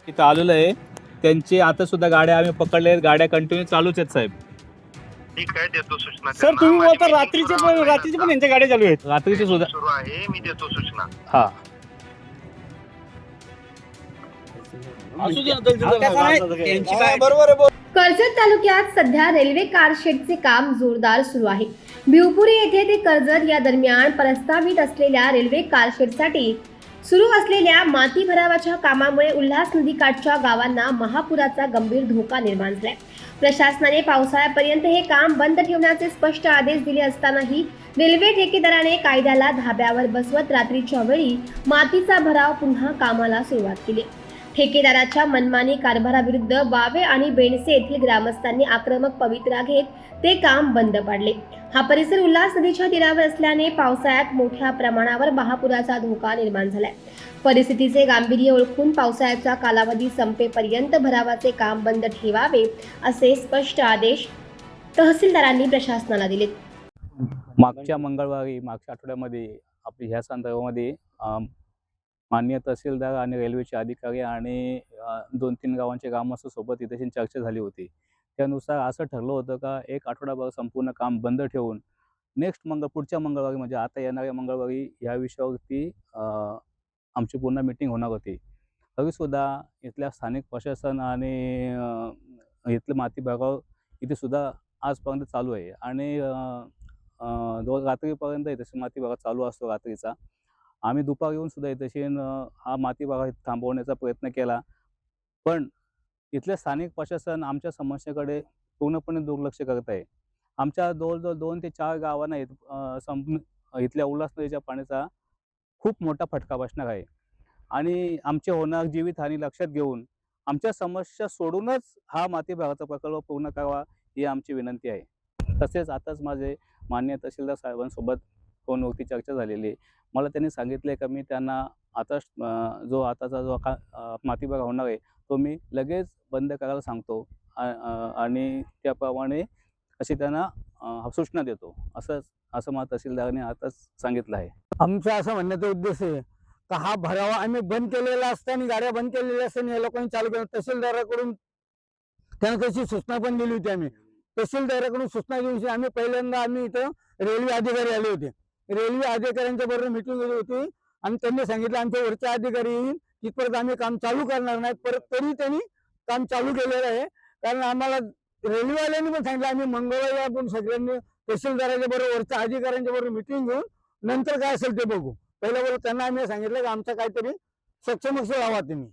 इथं आलेलो आहे. त्यांची आता सुद्धा गाड्या आम्ही पकडल्या आहेत. गाड्या कंटिन्यू चालूच आहेत साहेब. ठीक आहे, देतो सूचना सर त्यांना. तुम्ही माझी बोलता meeting रात्रीचे सुरू पण online रात्रीचे पण आता. यांच्या गाड्या चालू आहेत. रात्रीची सुद्धा सुरू आहे, मी देतो सूचना. हा कर्जत तालुक्यात सध्या रेल्वे कारशेडचे काम जोरदार सुरू आहे. भिवपुरी येथे ते कर्जत या दरम्यान प्रस्तावित असलेल्या रेल्वे कारशेडसाठी सुरू असलेल्या माती भरावाच्या कामामुळे उल्हास नदीकाठच्या गावांना महापुराचा गंभीर धोका निर्माण झालाय. प्रशासनाने पावसाळ्यापर्यंत हे काम बंद ठेवण्याचे स्पष्ट आदेश दिले असतानाही रेल्वे ठेकेदाराने कायद्याला धाब्यावर बसवत रात्रीच्या वेळी मातीचा भराव पुन्हा कामाला सुरुवात केली. ठेकेदाराच्या मनमानी कारभाराविरुद्ध वावे आणि बेणसे येथील ग्रामस्थांनी आक्रमक पवित्रा घेत ते काम बंद पाडले. हा परिसर उल्हास नदीच्या तीरावर असल्याने पावसाळ्यात मोठ्या प्रमाणावर महापुराचा धोका निर्माण झालाय. परिस्थितीचे गांभीर्य ओळखून पावसाळ्याचा कालावधी संपेपर्यंत भरावाचे काम बंद ठेवावे असे स्पष्ट आदेश तहसीलदारांनी प्रशासनाला दिलेत. मागच्या आठवड्यामध्ये आपली ह्या संदर्भामध्ये माननीय तहसीलदार आणि रेल्वेचे अधिकारी आणि 2-3 गावांच्या ग्रामस्थांसोबत इथे चर्चा झाली होती. त्यानुसार असं ठरलं होतं का एक आठवडाभर संपूर्ण काम बंद ठेवून पुढच्या मंगळवारी म्हणजे आता येणाऱ्या मंगळवारी या विषयावरती आमची पुन्हा मीटिंग होणार होती. तरीसुद्धा इथल्या स्थानिक प्रशासन आणि इथलं माती भराव इथे सुद्धा आजपर्यंत चालू आहे आणि रात्रीपर्यंत इथे माती भराव चालू असतो रात्रीचा. आम्ही दुपारी येऊन सुद्धा इथे हा माती भराव थांबवण्याचा प्रयत्न केला, पण इथले स्थानिक प्रशासन आमच्या समस्येकडे पूर्णपणे दुर्लक्ष करत आहे. आमच्या जवळजवळ 2 ते 4 गावांना इथल्या उल्हास नदीच्या पाण्याचा खूप मोठा फटका बसणार आहे आणि आमचे होणार जीवितहानी लक्षात घेऊन आमच्या समस्या सोडूनच हा माती भरावाचा प्रकल्प पूर्ण करावा ही आमची विनंती आहे. तसेच आताच माझे माननीय तहसीलदार साहेबांसोबत फोनवरती चर्चा झालेली आहे. मला त्यांनी सांगितले का मी त्यांना आताचा जो माती भराव होणार आहे तो मी लगेच बंद करायला सांगतो आणि त्याप्रमाणे अशी त्यांना सूचना देतो असं मला तहसीलदारांनी आताच सांगितलं आहे. आमचा असं म्हणण्याचा उद्देश आहे का हा भरावा आम्ही बंद केलेला असताना गाड्या बंद केलेल्या असताना या लोकांनी चालू केलं. तहसीलदाराकडून त्यांना तशी सूचना पण दिली होती. आम्ही तहसीलदाराकडून सूचना दिली. आम्ही पहिल्यांदा इथं रेल्वे अधिकारी आले होते. रेल्वे अधिकाऱ्यांच्या बरोबर मिटिंग झाली होती आणि त्यांनी सांगितलं आमच्या वरचे अधिकारी येईल तिथपर्यंत आम्ही काम चालू करणार नाही. परत तरी त्यांनी काम चालू केलेलं आहे. कारण आम्हाला रेल्वेवाल्यांनी पण सांगितलं आम्ही मंगळवारी आपण सगळ्यांनी तहसीलदाराच्या बरोबर वरच्या अधिकाऱ्यांच्या बरोबर मिटिंग घेऊन नंतर काय असेल ते बघू. पहिल्याबरोबर त्यांना आम्ही सांगितलं की आमचा काहीतरी सक्षम व्हावा तुम्ही.